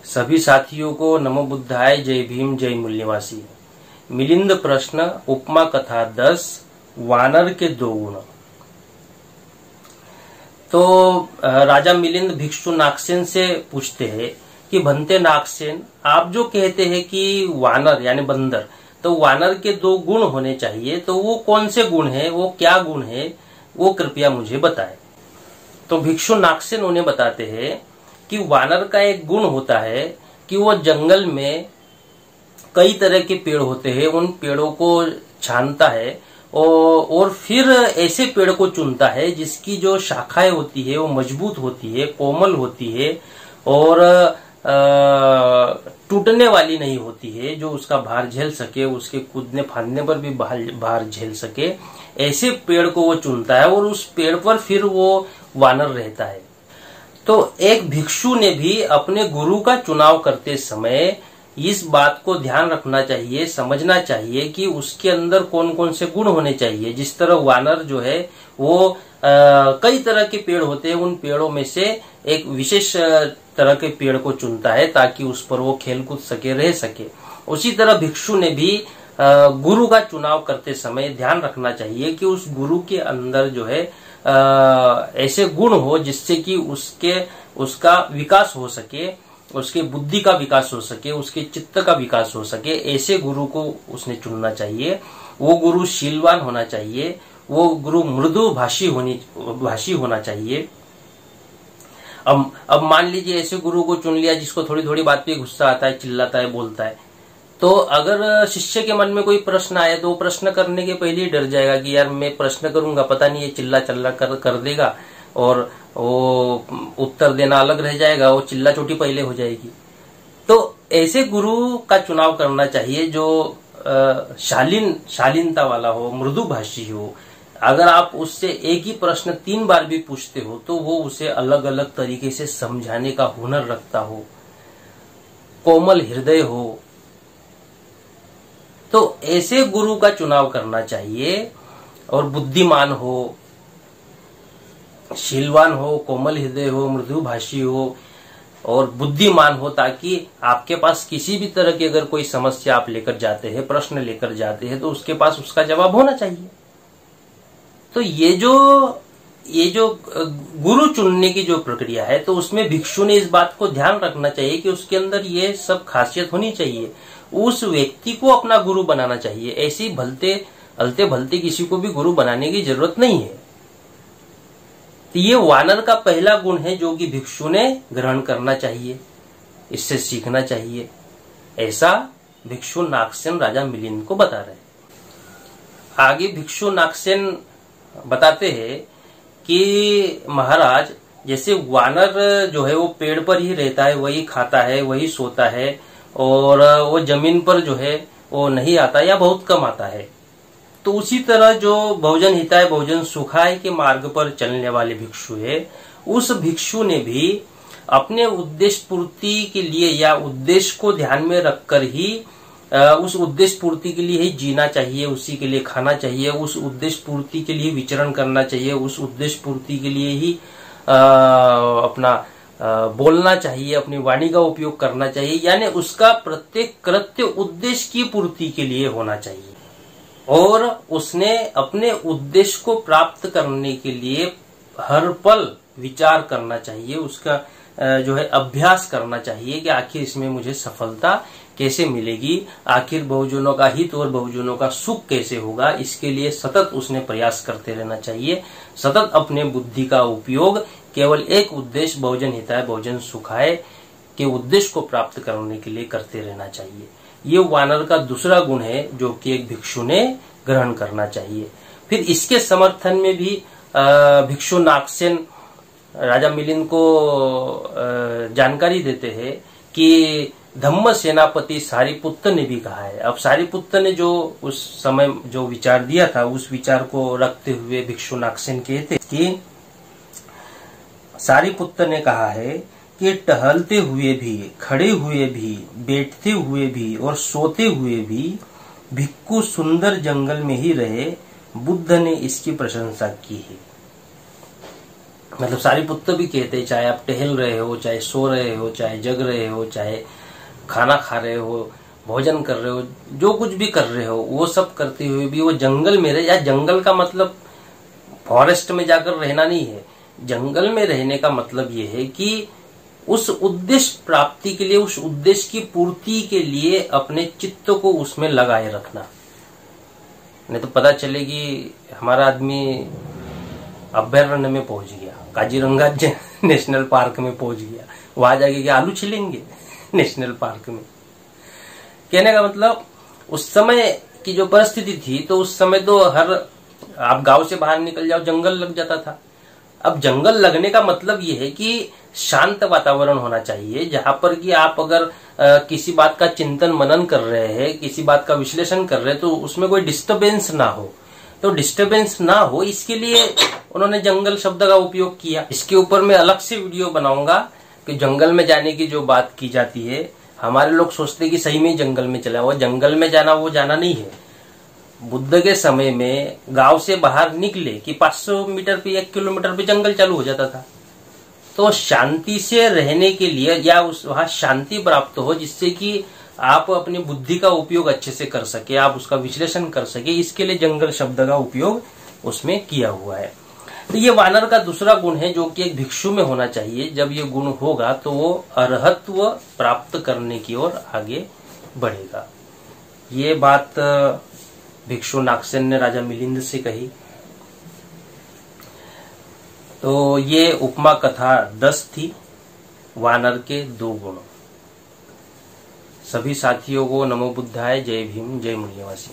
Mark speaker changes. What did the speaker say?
Speaker 1: सभी साथियों को नमो बुद्धाय, जय भीम, जय मूल निवासी। मिलिंद प्रश्न, उपमा कथा 10, वानर के 2 गुण। तो राजा मिलिंद भिक्षु नागसेन से पूछते हैं कि भंते नागसेन, आप जो कहते हैं कि वानर यानी बंदर, तो वानर के 2 गुण होने चाहिए, तो वो कौन से गुण है, वो क्या गुण है, वो कृपया मुझे बताएं। तो भिक्षु नागसेन उन्हें बताते हैं कि वानर का एक गुण होता है कि वो जंगल में कई तरह के पेड़ होते हैं, उन पेड़ों को छानता है और फिर ऐसे पेड़ को चुनता है जिसकी जो शाखाएं होती है वो मजबूत होती है, कोमल होती है और टूटने वाली नहीं होती है, जो उसका भार झेल सके, उसके कूदने फांदने पर भी भार झेल सके। ऐसे पेड़ को वो चुनता है और उस पेड़ पर फिर वो वानर रहता है। तो एक भिक्षु ने भी अपने गुरु का चुनाव करते समय इस बात को ध्यान रखना चाहिए, समझना चाहिए कि उसके अंदर कौन कौन से गुण होने चाहिए। जिस तरह वानर जो है वो कई तरह के पेड़ होते हैं, उन पेड़ों में से एक विशेष तरह के पेड़ को चुनता है ताकि उस पर वो खेल कूद सके, रह सके। उसी तरह भिक्षु ने भी गुरु का चुनाव करते समय ध्यान रखना चाहिए कि उस गुरु के अंदर जो है ऐसे गुण हो जिससे कि उसका विकास हो सके, उसके बुद्धि का विकास हो सके, उसके चित्त का विकास हो सके। ऐसे गुरु को उसने चुनना चाहिए। वो गुरु शीलवान होना चाहिए, वो गुरु मृदु भाषी होना चाहिए। अब मान लीजिए ऐसे गुरु को चुन लिया जिसको थोड़ी थोड़ी बात पे गुस्सा आता है, चिल्लाता है, बोलता है, तो अगर शिष्य के मन में कोई प्रश्न आए तो वो प्रश्न करने के पहले ही डर जाएगा कि यार मैं प्रश्न करूंगा, पता नहीं ये चिल्ला चल्ला कर देगा और वो उत्तर देना अलग रह जाएगा, वो चिल्ला चोटी पहले हो जाएगी। तो ऐसे गुरु का चुनाव करना चाहिए जो शालीनता वाला हो, मृदु भाषी हो। अगर आप उससे एक ही प्रश्न 3 बार भी पूछते हो तो वो उसे अलग अलग तरीके से समझाने का हुनर रखता हो, कोमल हृदय हो। तो ऐसे गुरु का चुनाव करना चाहिए और बुद्धिमान हो, शीलवान हो, कोमल हृदय हो, मृदु भाषी हो और बुद्धिमान हो, ताकि आपके पास किसी भी तरह की अगर कोई समस्या आप लेकर जाते हैं, प्रश्न लेकर जाते हैं, तो उसके पास उसका जवाब होना चाहिए। तो ये जो गुरु चुनने की जो प्रक्रिया है, तो उसमें भिक्षु ने इस बात को ध्यान रखना चाहिए कि उसके अंदर ये सब खासियत होनी चाहिए। उस व्यक्ति को अपना गुरु बनाना चाहिए। ऐसी अलते भलते किसी को भी गुरु बनाने की जरूरत नहीं है। तो ये वानर का पहला गुण है जो कि भिक्षु ने ग्रहण करना चाहिए, इससे सीखना चाहिए। ऐसा भिक्षु नागसेन राजा मिलिंद को बता रहे हैं। आगे भिक्षु नागसेन बताते हैं कि महाराज, जैसे वानर जो है वो पेड़ पर ही रहता है, वही खाता है, वही सोता है और वो जमीन पर जो है वो नहीं आता या बहुत कम आता है। तो उसी तरह जो बहुजन हिताय बहुजन सुखाय के मार्ग पर चलने वाले भिक्षु है, उस भिक्षु ने भी अपने उद्देश्य पूर्ति के लिए या उद्देश्य को ध्यान में रखकर ही उस उद्देश्य पूर्ति के लिए ही जीना चाहिए, उसी के लिए खाना चाहिए, उस उद्देश्य पूर्ति के लिए विचरण करना चाहिए, उस उद्देश्य पूर्ति के लिए ही अपना बोलना चाहिए, अपनी वाणी का उपयोग करना चाहिए। यानी उसका प्रत्येक कृत्य उद्देश्य की पूर्ति के लिए होना चाहिए और उसने अपने उद्देश्य को प्राप्त करने के लिए हर पल विचार करना चाहिए, उसका जो है अभ्यास करना चाहिए कि आखिर इसमें मुझे सफलता कैसे मिलेगी, आखिर बहुजनों का हित और बहुजनों का सुख कैसे होगा। इसके लिए सतत उसने प्रयास करते रहना चाहिए, सतत अपने बुद्धि का उपयोग केवल एक उद्देश्य बहुजन हिताय बहुजन सुखाय के उद्देश्य को प्राप्त करने के लिए करते रहना चाहिए। ये वानर का दूसरा गुण है जो कि एक भिक्षु ने ग्रहण करना चाहिए। फिर इसके समर्थन में भी भिक्षु नागसेन राजा मिलिंद को जानकारी देते हैं कि धम्म सेनापति सारिपुत्र ने भी कहा है। अब सारिपुत्र ने जो उस समय जो विचार दिया था, उस विचार को रखते हुए भिक्षु नागसेन कहते कि सारिपुत्र ने कहा है कि टहलते हुए भी, खड़े हुए भी, बैठते हुए भी और सोते हुए भी भिक्खु सुंदर जंगल में ही रहे, बुद्ध ने इसकी प्रशंसा की है। मतलब सारिपुत्र भी कहते हैं, चाहे आप टहल रहे हो, चाहे सो रहे हो, चाहे जग रहे हो, चाहे खाना खा रहे हो, भोजन कर रहे हो, जो कुछ भी कर रहे हो, वो सब करते हुए भी वो जंगल में रहे। या जंगल का मतलब फॉरेस्ट में जाकर रहना नहीं है। जंगल में रहने का मतलब ये है कि उस उद्देश्य प्राप्ति के लिए, उस उद्देश्य की पूर्ति के लिए अपने चित्त को उसमें लगाए रखना। नहीं तो पता चले कि हमारा आदमी अभयारण्य में पहुंच गया, काजीरंगा नेशनल पार्क में पहुंच गया, वहां जाके क्या आलू छिलेंगे नेशनल पार्क में। कहने का मतलब उस समय की जो परिस्थिति थी, तो उस समय तो आप गांव से बाहर निकल जाओ जंगल लग जाता था। अब जंगल लगने का मतलब ये है कि शांत वातावरण होना चाहिए, जहां पर कि आप अगर किसी बात का चिंतन मनन कर रहे हैं, किसी बात का विश्लेषण कर रहे हैं, तो उसमें कोई डिस्टरबेंस ना हो। तो डिस्टरबेंस ना हो इसके लिए उन्होंने जंगल शब्द का उपयोग किया। इसके ऊपर मैं अलग से वीडियो बनाऊंगा कि जंगल में जाने की जो बात की जाती है, हमारे लोग सोचते हैं कि सही में जंगल में चला, वो जंगल में जाना वो जाना नहीं है। बुद्ध के समय में गांव से बाहर निकले कि 500 मीटर पे 1 किलोमीटर पे जंगल चालू हो जाता था। तो शांति से रहने के लिए या वहां शांति प्राप्त हो, जिससे कि आप अपनी बुद्धि का उपयोग अच्छे से कर सके, आप उसका विश्लेषण कर सके, इसके लिए जंगल शब्द का उपयोग उसमें किया हुआ है। तो ये वानर का दूसरा गुण है जो कि एक भिक्षु में होना चाहिए। जब ये गुण होगा तो वो अरहत्व प्राप्त करने की ओर आगे बढ़ेगा। ये बात भिक्षु नागसेन ने राजा मिलिंद से कही। तो ये उपमा कथा 10 थी, वानर के 2 गुण। सभी साथियों को नमो बुद्धाय, जय भीम, जय मुनिवासी।